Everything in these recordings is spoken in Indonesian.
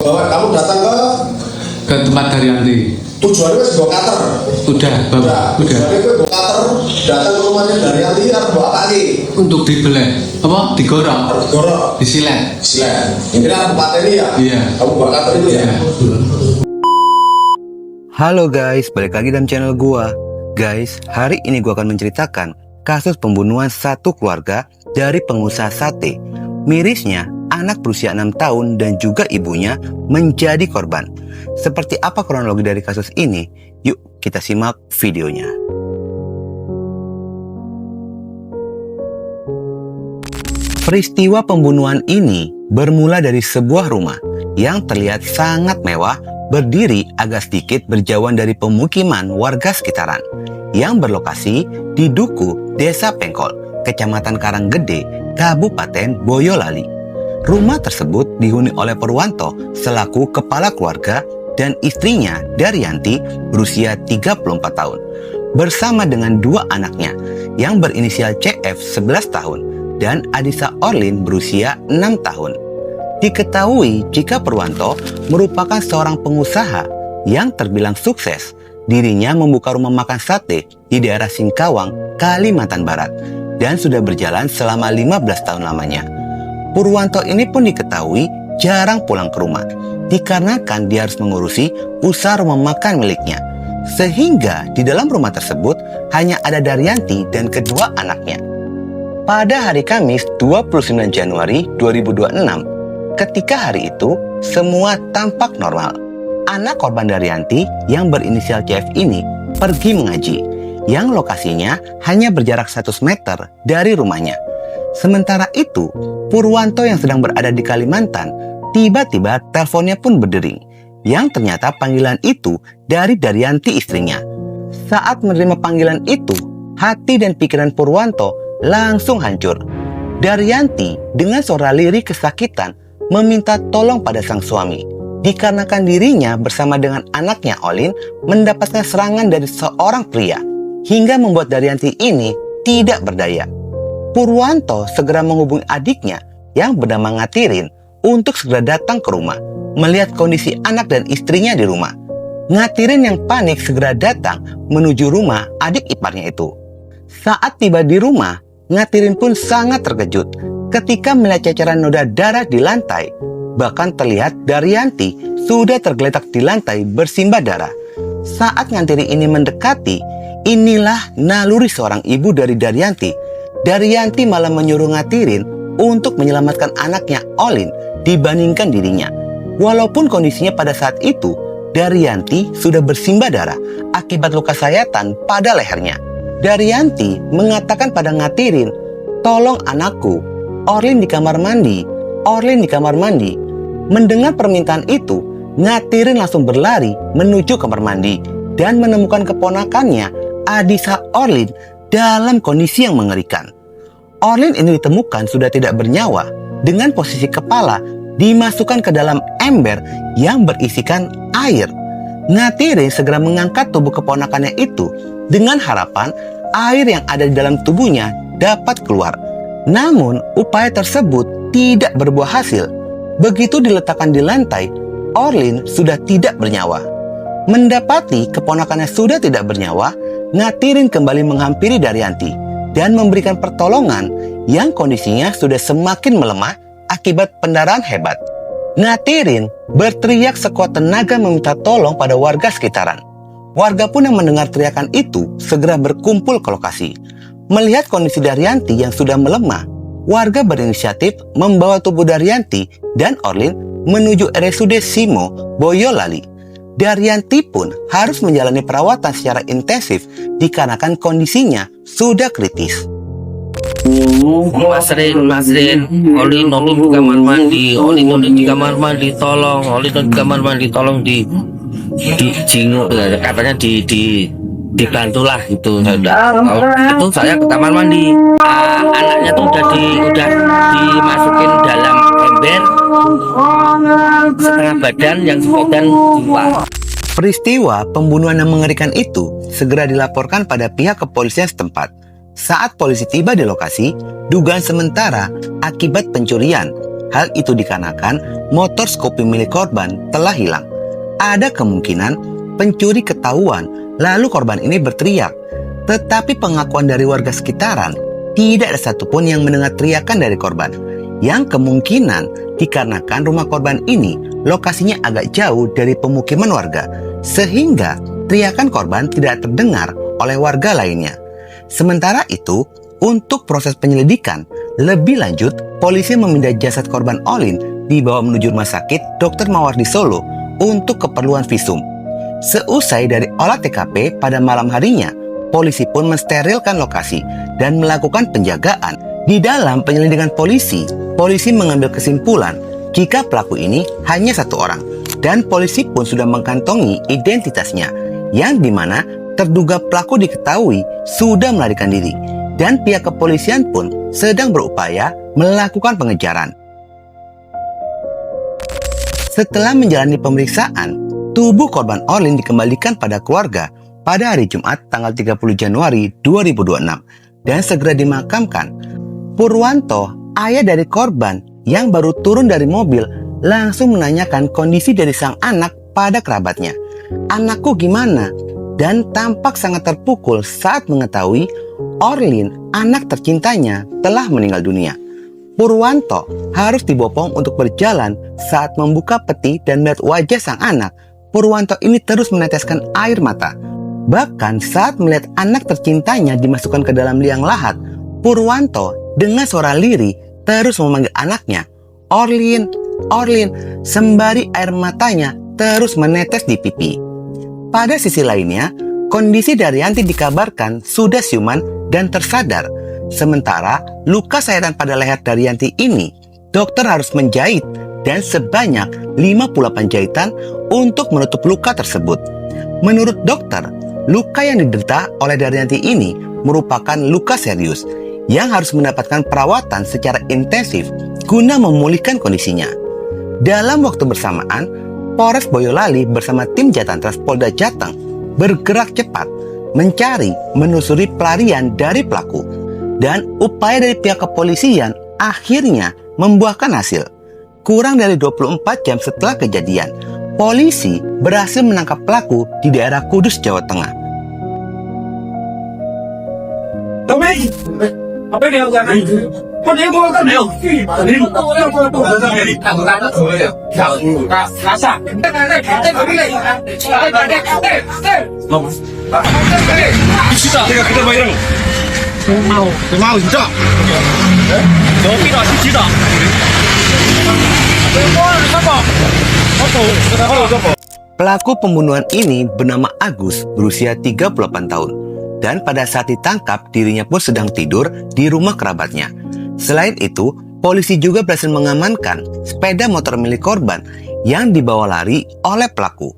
Bawa kamu datang ke tempat Daryanti. tujuannya wis go kater. Udah, Bapak. Udah. Tujuannya gue go kater datang ke rumahnya Daryanti kan bawa apa lagi? Untuk dibelek. Apa? Digorok. Gorok. Disilet. Silakan. Ini kan tempat ini ya. Iya. Kamu bawa kater itu ya. Iya. Halo guys, balik lagi dalam channel gua. Guys, hari ini gua akan menceritakan kasus pembunuhan satu keluarga dari pengusaha sate. Mirisnya, anak berusia 6 tahun dan juga ibunya menjadi korban. Seperti apa kronologi dari kasus ini? Yuk kita simak videonya. Peristiwa pembunuhan ini bermula dari sebuah rumah yang terlihat sangat mewah, berdiri agak sedikit berjauhan dari pemukiman warga sekitaran, yang berlokasi di Duku, Desa Pengkol, Kecamatan Karanggede, Kabupaten Boyolali. Rumah tersebut dihuni oleh Purwanto selaku kepala keluarga dan istrinya Daryanti berusia 34 tahun, bersama dengan dua anaknya yang berinisial CF 11 tahun dan Adisa Orlin berusia 6 tahun. Diketahui jika Purwanto merupakan seorang pengusaha yang terbilang sukses. Dirinya membuka rumah makan sate di daerah Singkawang, Kalimantan Barat, dan sudah berjalan selama 15 tahun lamanya. Purwanto ini pun diketahui jarang pulang ke rumah, dikarenakan dia harus mengurusi usaha rumah makan miliknya. Sehingga di dalam rumah tersebut hanya ada Daryanti dan kedua anaknya. Pada hari Kamis 29 Januari 2026, ketika hari itu, semua tampak normal. Anak korban Daryanti yang berinisial CF ini pergi mengaji, yang lokasinya hanya berjarak 100 meter dari rumahnya. Sementara itu, Purwanto yang sedang berada di Kalimantan, tiba-tiba teleponnya pun berdering, yang ternyata panggilan itu dari Daryanti istrinya. Saat menerima panggilan itu, hati dan pikiran Purwanto langsung hancur. Daryanti dengan suara lirik kesakitan meminta tolong pada sang suami, dikarenakan dirinya bersama dengan anaknya Olin mendapatkan serangan dari seorang pria, hingga membuat Daryanti ini tidak berdaya. Purwanto segera menghubungi adiknya yang bernama Ngatirin untuk segera datang ke rumah, melihat kondisi anak dan istrinya di rumah. Ngatirin yang panik segera datang menuju rumah adik iparnya itu. Saat tiba di rumah, Ngatirin pun sangat terkejut ketika melihat ceceran noda darah di lantai. Bahkan terlihat Daryanti sudah tergeletak di lantai bersimbah darah. Saat Ngatirin ini mendekati, inilah naluri seorang ibu dari Daryanti. Daryanti malah menyuruh Ngatirin untuk menyelamatkan anaknya Olin dibandingkan dirinya. Walaupun kondisinya pada saat itu, Daryanti sudah bersimbah darah akibat luka sayatan pada lehernya. Daryanti mengatakan pada Ngatirin, "Tolong anakku, Orlin di kamar mandi, Orlin di kamar mandi." Mendengar permintaan itu, Ngatirin langsung berlari menuju kamar mandi dan menemukan keponakannya, Adisa Orlin, dalam kondisi yang mengerikan. Orlin ini ditemukan sudah tidak bernyawa, dengan posisi kepala dimasukkan ke dalam ember yang berisikan air. Ngatirin segera mengangkat tubuh keponakannya itu dengan harapan air yang ada di dalam tubuhnya dapat keluar. Namun, upaya tersebut tidak berbuah hasil. Begitu diletakkan di lantai, Orlin sudah tidak bernyawa. Mendapati keponakannya sudah tidak bernyawa, Ngatirin kembali menghampiri Daryanti dan memberikan pertolongan yang kondisinya sudah semakin melemah akibat pendarahan hebat. Ngatirin berteriak sekuat tenaga meminta tolong pada warga sekitaran. Warga pun yang mendengar teriakan itu segera berkumpul ke lokasi. Melihat kondisi Daryanti yang sudah melemah, warga berinisiatif membawa tubuh Daryanti dan Orlin menuju RSUD Simo, Boyolali. Daryanti pun harus menjalani perawatan secara intensif dikarenakan kondisinya sudah kritis. Mas Rin, Oli nolong di kamar mandi, Oli nolong di kamar mandi, tolong, Oli nolong di kamar mandi, tolong di jinguk, katanya dibantulah gitu. Itu saya ke kamar mandi, anaknya tuh udah dimasukin dalam ember, setengah badan yang sebagian jiwa. Peristiwa pembunuhan yang mengerikan itu segera dilaporkan pada pihak kepolisian setempat. Saat polisi tiba di lokasi, dugaan sementara akibat pencurian. Hal itu dikarenakan motor Scoopy milik korban telah hilang. Ada kemungkinan pencuri ketahuan, lalu korban ini berteriak. Tetapi pengakuan dari warga sekitaran, tidak ada satupun yang mendengar teriakan dari korban. Yang kemungkinan dikarenakan rumah korban ini lokasinya agak jauh dari pemukiman warga, sehingga teriakan korban tidak terdengar oleh warga lainnya. Sementara itu, untuk proses penyelidikan lebih lanjut, polisi memindah jasad korban Olin dibawa menuju rumah sakit Dr. Mawardi Solo untuk keperluan visum. Seusai dari olah TKP pada malam harinya, polisi pun mensterilkan lokasi dan melakukan penjagaan. Di dalam penyelidikan polisi mengambil kesimpulan jika pelaku ini hanya satu orang, dan polisi pun sudah mengantongi identitasnya, yang dimana terduga pelaku diketahui sudah melarikan diri, dan pihak kepolisian pun sedang berupaya melakukan pengejaran. Setelah menjalani pemeriksaan, tubuh korban Orlin dikembalikan pada keluarga pada hari Jumat tanggal 30 Januari 2026 dan segera dimakamkan. Purwanto, ayah dari korban yang baru turun dari mobil, langsung menanyakan kondisi dari sang anak pada kerabatnya. "Anakku gimana?" Dan tampak sangat terpukul saat mengetahui Orlin, anak tercintanya, telah meninggal dunia. Purwanto harus dibopong untuk berjalan. Saat membuka peti dan melihat wajah sang anak, Purwanto ini terus meneteskan air mata. Bahkan saat melihat anak tercintanya dimasukkan ke dalam liang lahat, Purwanto dengan suara lirih terus memanggil anaknya, "Orlin, Orlin," sembari air matanya terus menetes di pipi. Pada sisi lainnya, kondisi Daryanti dikabarkan sudah siuman dan tersadar. Sementara luka sayatan pada leher Daryanti ini, dokter harus menjahit dan sebanyak 58 jahitan untuk menutup luka tersebut. Menurut dokter, luka yang diderita oleh Daryanti ini merupakan luka serius yang harus mendapatkan perawatan secara intensif guna memulihkan kondisinya. Dalam waktu bersamaan, Polres Boyolali bersama tim Jatantras Polda Jateng bergerak cepat mencari, menelusuri pelarian dari pelaku, dan upaya dari pihak kepolisian akhirnya membuahkan hasil. Kurang dari 24 jam setelah kejadian, polisi berhasil menangkap pelaku di daerah Kudus, Jawa Tengah. Pelaku pembunuhan ini bernama Agus, berusia 38 tahun. Dan pada saat ditangkap, dirinya pun sedang tidur di rumah kerabatnya. Selain itu, polisi juga berhasil mengamankan sepeda motor milik korban yang dibawa lari oleh pelaku.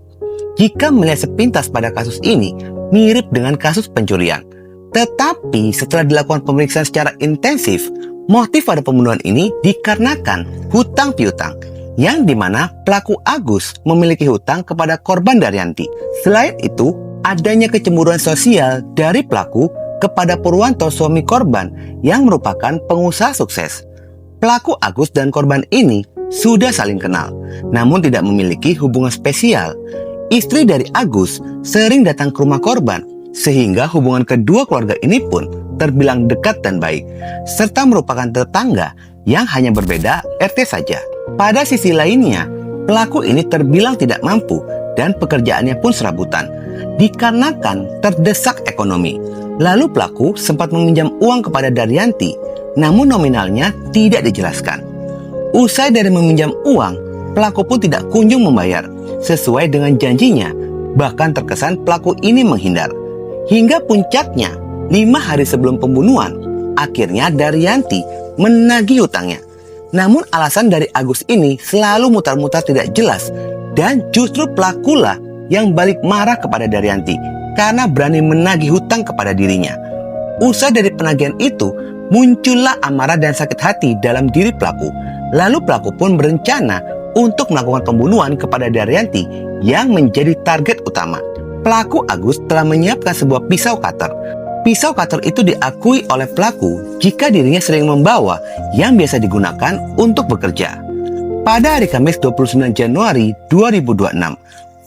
Jika melihat sepintas pada kasus ini, mirip dengan kasus pencurian. Tetapi setelah dilakukan pemeriksaan secara intensif, motif pada pembunuhan ini dikarenakan hutang piutang, yang dimana pelaku Agus memiliki hutang kepada korban Daryanti. Selain itu, adanya kecemburuan sosial dari pelaku kepada Purwanto, suami korban yang merupakan pengusaha sukses. Pelaku Agus dan korban ini sudah saling kenal, namun tidak memiliki hubungan spesial. Istri dari Agus sering datang ke rumah korban, sehingga hubungan kedua keluarga ini pun terbilang dekat dan baik, serta merupakan tetangga yang hanya berbeda RT saja. Pada sisi lainnya, pelaku ini terbilang tidak mampu dan pekerjaannya pun serabutan, dikarenakan terdesak ekonomi. Lalu pelaku sempat meminjam uang kepada Daryanti, namun nominalnya tidak dijelaskan. Usai dari meminjam uang, pelaku pun tidak kunjung membayar sesuai dengan janjinya. Bahkan terkesan pelaku ini menghindar. Hingga puncaknya, 5 hari sebelum pembunuhan, akhirnya Daryanti menagih hutangnya. Namun alasan dari Agus ini selalu mutar-mutar tidak jelas, dan justru pelakulah yang balik marah kepada Daryanti karena berani menagih hutang kepada dirinya. Usai dari penagihan itu, muncullah amarah dan sakit hati dalam diri pelaku. Lalu pelaku pun berencana untuk melakukan pembunuhan kepada Daryanti yang menjadi target utama. Pelaku Agus telah menyiapkan sebuah pisau cutter. Pisau cutter itu diakui oleh pelaku jika dirinya sering membawa yang biasa digunakan untuk bekerja. Pada hari Kamis 29 Januari 2026,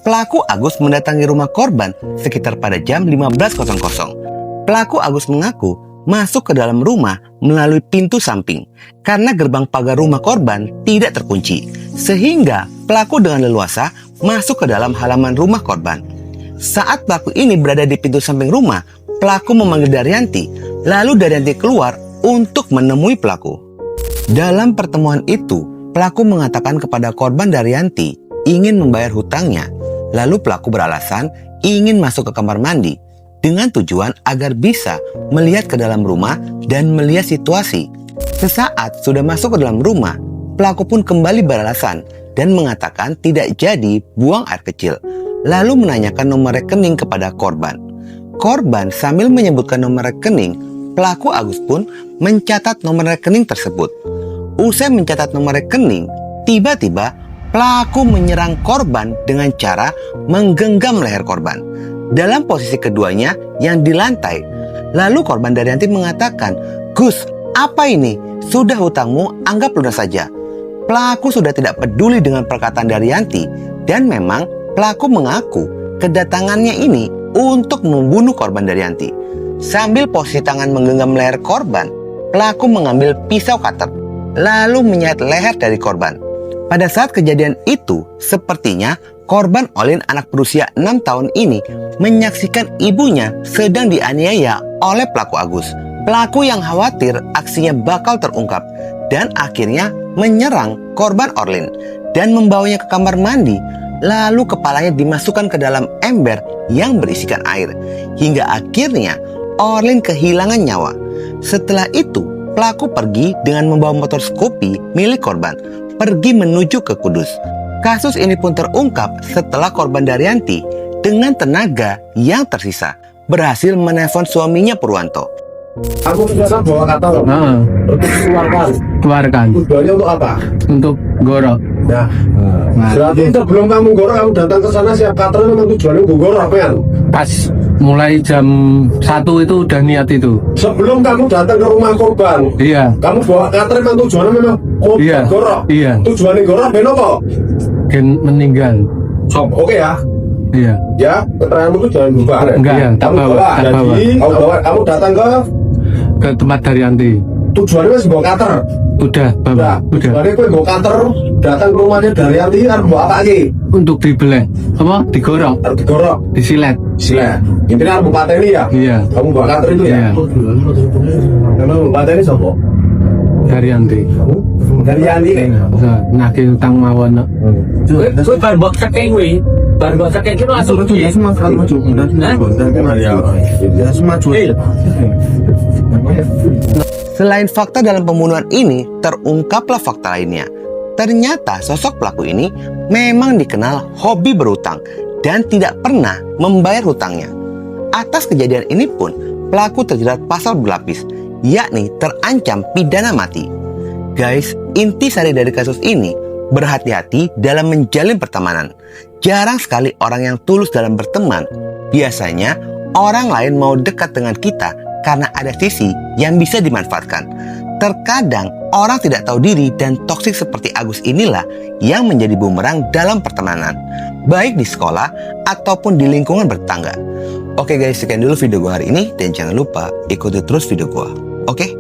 pelaku Agus mendatangi rumah korban sekitar pada jam 15.00. Pelaku Agus mengaku masuk ke dalam rumah melalui pintu samping karena gerbang pagar rumah korban tidak terkunci, sehingga pelaku dengan leluasa masuk ke dalam halaman rumah korban. Saat pelaku ini berada di pintu samping rumah, pelaku memanggil Daryanti, lalu Daryanti keluar untuk menemui pelaku. Dalam pertemuan itu, pelaku mengatakan kepada korban Daryanti ingin membayar hutangnya, lalu pelaku beralasan ingin masuk ke kamar mandi dengan tujuan agar bisa melihat ke dalam rumah dan melihat situasi. Sesaat sudah masuk ke dalam rumah, pelaku pun kembali beralasan dan mengatakan tidak jadi buang air kecil, lalu menanyakan nomor rekening kepada korban. Korban sambil menyebutkan nomor rekening, pelaku Agus pun mencatat nomor rekening tersebut. Usai mencatat nomor rekening, tiba-tiba pelaku menyerang korban dengan cara menggenggam leher korban dalam posisi keduanya yang di lantai. Lalu korban Daryanti mengatakan, "Gus, apa ini? Sudah hutangmu, anggap lunas saja." Pelaku sudah tidak peduli dengan perkataan Daryanti dan memang pelaku mengaku kedatangannya ini untuk membunuh korban Daryanti. Sambil posisi tangan menggenggam leher korban, pelaku mengambil pisau cutter lalu menyayat leher dari korban. Pada saat kejadian itu, sepertinya korban Olin anak berusia 6 tahun ini menyaksikan ibunya sedang dianiaya oleh pelaku Agus. Pelaku yang khawatir aksinya bakal terungkap dan akhirnya menyerang korban Orlin dan membawanya ke kamar mandi. Lalu kepalanya dimasukkan ke dalam ember yang berisikan air, hingga akhirnya Orlin kehilangan nyawa. Setelah itu, pelaku pergi dengan membawa motor Scoopy milik korban, pergi menuju ke Kudus. Kasus ini pun terungkap setelah korban Daryanti dengan tenaga yang tersisa berhasil menelpon suaminya Purwanto. Aku biasa bawa kata Nah, untuk keluarkan tujuannya untuk apa? untuk gorok. Nah, berarti sebelum kamu gorok, kamu datang ke sana siap cutter, memang tujuannya untuk gorok kan? Pas mulai jam 1 itu udah niat itu. Sebelum kamu datang ke rumah korban, Iya, kamu bawa cutter, memang tujuannya memang Iya. gorok. Iya. Tujuannya gorok, beno kok? gen meninggal. Oke ya. Iya. Ya, keteranganmu itu jangan berubah. Enggak, Kamu tak bawa, bawa. tak bawa. Jadi, kamu datang Ke tempat Daryanti. tujuannya masih bawa cutter. Udah, bawa. Nah, Udah. tujuannya gue bawa cutter, datang ke rumahnya Daryanti, kan bawa apa lagi? Untuk dibelek. Apa? Digorok, Harus digorok. disilet. Sila. Intinya harus pateni ya. Iya. Kamu bawa cutter itu ya. Iya. Kamu pateni siapa? Daryanti. Daryanti. Nagih utang mawon. Gue baru buat kakek gue, baru buat kakek itu langsung tuh ya. Selain fakta dalam pembunuhan ini, terungkaplah fakta lainnya. Ternyata sosok pelaku ini memang dikenal hobi berhutang dan tidak pernah membayar hutangnya. Atas kejadian ini pun, pelaku terjerat pasal berlapis, yakni terancam pidana mati. Guys, inti sari dari kasus ini, berhati-hati dalam menjalin pertemanan. Jarang sekali orang yang tulus dalam berteman. Biasanya, orang lain mau dekat dengan kita karena ada sisi yang bisa dimanfaatkan. Terkadang, orang tidak tahu diri dan toksik seperti Agus inilah yang menjadi bumerang dalam pertemanan, baik di sekolah ataupun di lingkungan bertetangga. Oke guys, sekian dulu video gue hari ini dan jangan lupa ikuti terus video gue. Oke?